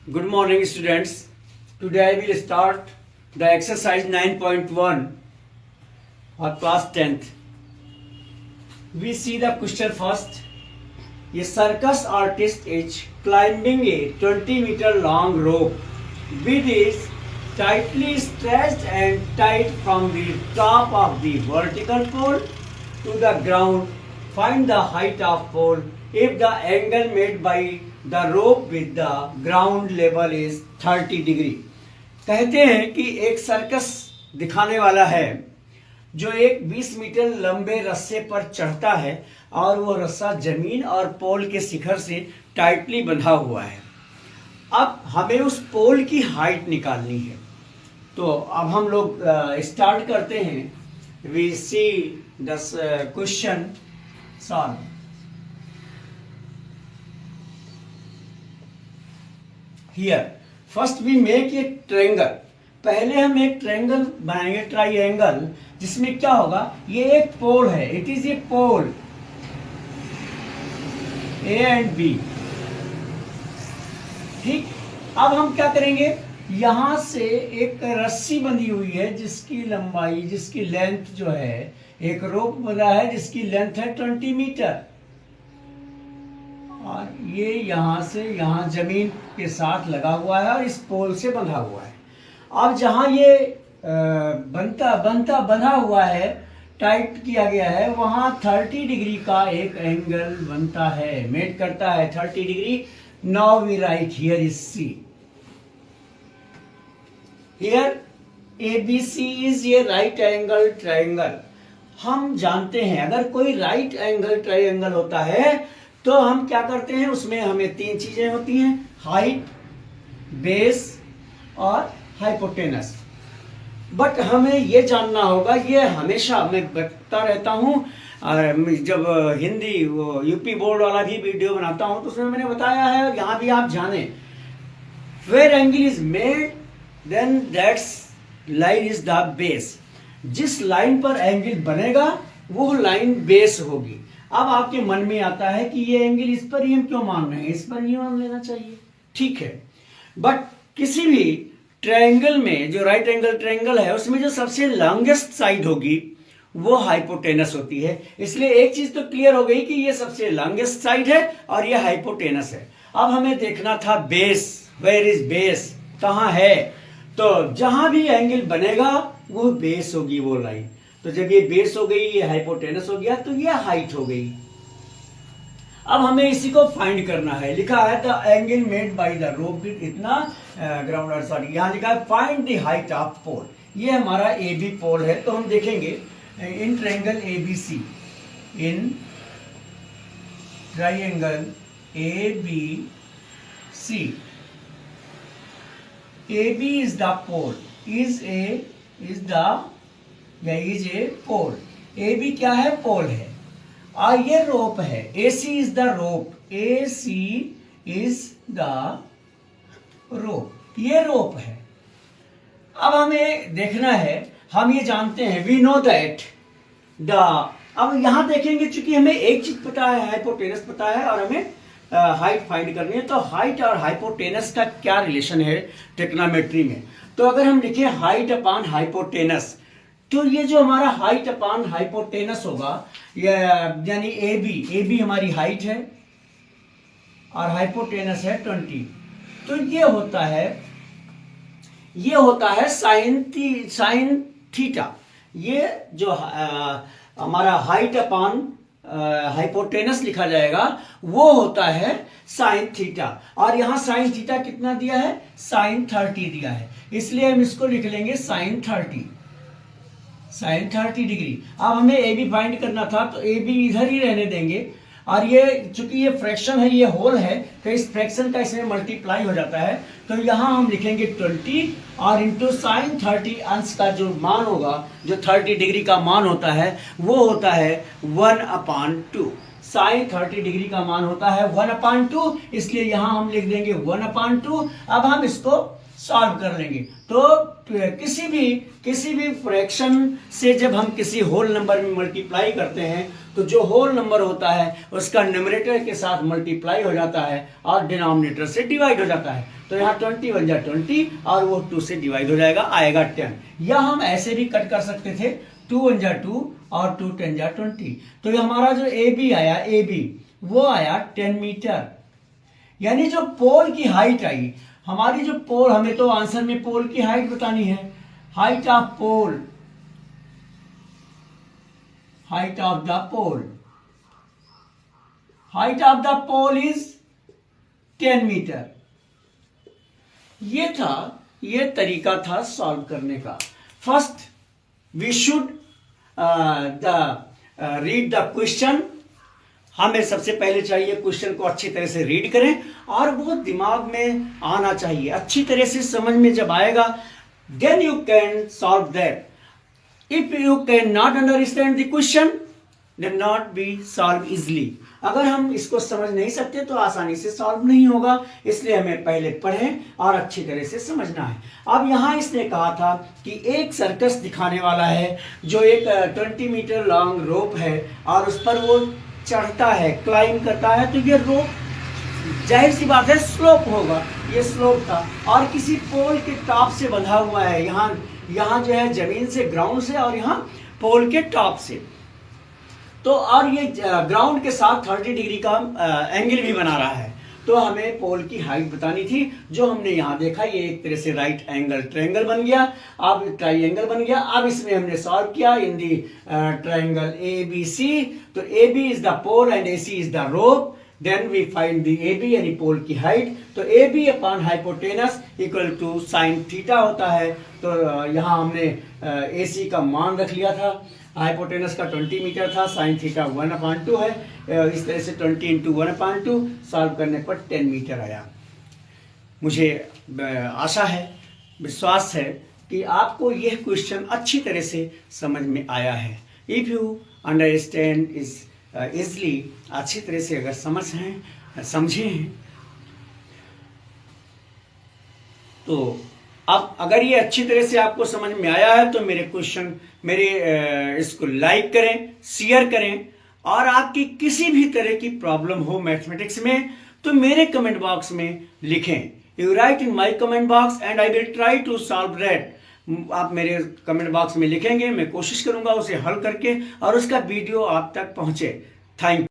Good morning, students. Today I will start the exercise 9.1 of class 10th. We see the question first. A circus artist is climbing a 20-meter long rope. It is tightly stretched and tied from the top of the vertical pole to the ground. Find the height of pole if the angle made by the rope with the ground level is 30 degree. कहते हैं कि एक circus दिखाने वाला है जो एक 20 metre लंबे रस्से पर चढ़ता है और वो रस्सा जमीन और पोल के शिखर से टाइटली बंधा हुआ है। अब हमें उस पोल की हाइट निकालनी है। तो अब हम लोग स्टार्ट करते हैं। We see the question solve. Here, first we make a triangle. पहले हम एक ट्रायंगल बनाएंगे, ट्राइएंगल, जिसमें क्या होगा, ये एक पोल है, it is a pole A and B. ठीक, अब हम क्या करेंगे, यहां से एक रस्सी बंधी हुई है जिसकी लंबाई, जिसकी लेंथ जो है, एक रोप बना है जिसकी लेंथ है 20 मीटर और ये यहां से यहां जमीन के साथ लगा हुआ है और इस पोल से बंधा हुआ है। अब जहां ये बंधा हुआ है, टाइट किया गया है, वहां 30 डिग्री का एक एंगल बनता है, मेट करता है 30 degree. Now we write here is C. Here ABC इज ये राइट एंगल ट्रायंगल। हम जानते हैं अगर कोई राइट एंगल ट्रायंगल होता है तो हम क्या करते हैं, उसमें हमें 3 चीजें होती हैं, हाइट, बेस और हाइपोटेनस। बट हमें ये जानना होगा, ये हमेशा मैं बताता रहता हूँ, जब हिंदी वो यूपी बोर्ड वाला भी वीडियो बनाता हूँ तो उसमें मैंने बताया है, और यहाँ भी आप जाने, where angle is made then that's line is the base. जिस लाइन पर एंगल बनेगा वो लाइन बेस होगी। अब आपके मन में आता है कि ये एंगल इस पर ही हम क्यों मान रहे हैं, इस पर ही मान लेना चाहिए, ठीक है। बट किसी भी ट्रायंगल में, जो राइट एंगल ट्रायंगल है, उसमें जो सबसे लॉन्गेस्ट साइड होगी वो हाइपोटेनस होती है। इसलिए एक चीज तो क्लियर हो गई कि ये सबसे लॉन्गेस्ट साइड है और ये हाइपोटेनस है। अब हमें देखना था बेस, वेयर इज बेस, कहाँ है। तो जहां भी एंगल बनेगा वो बेस होगी वो लाइन। तो जब ये बेस हो गई, ये हाइपोटेनस हो गया, तो ये हाइट हो गई। अब हमें इसी को फाइंड करना है। लिखा है the angle made by the rope with इतना ग्राउंड, सॉरी यहाँ लिखा है find the height of pole. ये हमारा AB पोल है। तो हम देखेंगे in triangle ABC, in triangle ABC, AB is the pole, is a pole. AB क्या है, पोल है, और ये रोप है, AC is the rope, AC is the रोप, ये रोप है। अब हमें देखना है, हम ये जानते हैं, वी नो दैट द, अब यहां देखेंगे चूंकि हमें एक चीज पता है, हाइपोटेनस पता है और हमें हाइट फाइंड करनी है। तो हाइट और हाइपोटेनस का क्या रिलेशन है ट्रिग्नोमेट्री में। तो अगर हम लिखें हाइट अपॉन हाइपोटेनस, तो ये जो हमारा हाइट अपॉन हाइपोटेनस होगा, यानी AB हमारी हाइट है और हाइपोटेनस है 20। तो ये होता है साइन थीटा। ये जो हमारा हाइट अपॉन हाइपोटेनस लिखा जाएगा वो होता है साइन थीटा। और यहां साइन थीटा कितना दिया है, साइन 30 दिया है, इसलिए हम इसको लिख लेंगे साइन 30 डिग्री। अब हमें AB फाइंड करना था, तो AB इधर ही रहने देंगे। और ये चूंकि ये फ्रैक्शन है, ये होल है, तो इस फ्रैक्शन का इसमें मल्टीप्लाई हो जाता है। तो यहां हम लिखेंगे 20 और इंटू साइन 30, अंश का जो मान होगा, जो 30 डिग्री का मान होता है, वो होता है 1/2। साइन 30 डिग्री का मान होता है 1/2, इसलिए यहां हम लिख देंगे 1/2। अब हम इसको सॉल्व कर लेंगे। तो किसी भी फ्रैक्शन से जब हम किसी होल नंबर में मल्टीप्लाई करते हैं तो जो होल नंबर होता है उसका न्यूमरेटर के साथ मल्टीप्लाई हो जाता है और डिनोमिनेटर से डिवाइड हो जाता है। तो यहाँ 20 बन जाए 20 और वो 2 से डिवाइड हो जाएगा, आएगा 10। या हम ऐसे भी कट कर सकते थे, 2 1 जा 2 और 2 10 जा 20। तो ये हमारा जो ए बी आया, ए बी वो आया 10 मीटर। यानी जो पोल की हाइट आई हमारी, जो पोल, हमें तो आंसर में पोल की हाइट बतानी है। Height of pole, height of the pole, height of the pole is 10 metre. ये तरीका था सॉल्व करने का। First we should read the question. हमें सबसे पहले चाहिए क्वेश्चन को अच्छी तरह से रीड करें और वो दिमाग में आना चाहिए। अच्छी तरह से समझ में जब आएगा then you can solve that. If you can not understand the question then not be solve easily. अगर हम इसको समझ नहीं सकते तो आसानी से सॉल्व नहीं होगा, इसलिए हमें पहले पढ़ें और अच्छी तरह से समझना है। अब यहाँ इसने कहा था कि एक सर्कस दिखाने वाला है जो एक 20 मीटर लॉन्ग रोप है और उस पर वो चढ़ता है, क्लाइंब करता है। तो ये रोप जाहिर सी बात है स्लोप होगा, ये स्लोप था और किसी पोल के टॉप से बंधा हुआ है। यहाँ जो है जमीन से, ग्राउंड से, और यहाँ पोल के टॉप से। तो और ये ग्राउंड के साथ 30 डिग्री का एंगल भी बना रहा है। तो हमें पोल की हाइट बतानी थी, जो हमने यहाँ देखा। ये एक तरह से राइट एंगल ट्रायंगल बन गया, अब ट्रायंगल बन गया। अब इसमें हमने सॉल्व किया इन दी ट्रायंगल ABC। तो AB is the pole and AC is the rope. Then we find the AB यानी पोल की हाइट। तो AB upon hypotenuse equal to sine theta होता है। तो यहाँ हमने AC का मान रख लिया था। हाइपोटेनस का 20 मीटर था, साइन थीटा 1/2 है। इस तरह से 20 इंटू 1/2 सॉल्व करने पर 10 मीटर आया। मुझे आशा है, विश्वास है कि आपको यह क्वेश्चन अच्छी तरह से समझ में आया है। If you understand is easily, अच्छी तरह से अगर समझे हैं तो अब अगर ये अच्छी तरह से आपको समझ में आया है तो इसको लाइक करें, शेयर करें। और आपकी किसी भी तरह की प्रॉब्लम हो मैथमेटिक्स में तो मेरे कमेंट बॉक्स में लिखें। You write in my comment box and I will try to solve that. आप मेरे कमेंट बॉक्स में लिखेंगे, मैं कोशिश करूंगा उसे हल करके और उसका वीडियो आप तक पहुंचे। Thank you.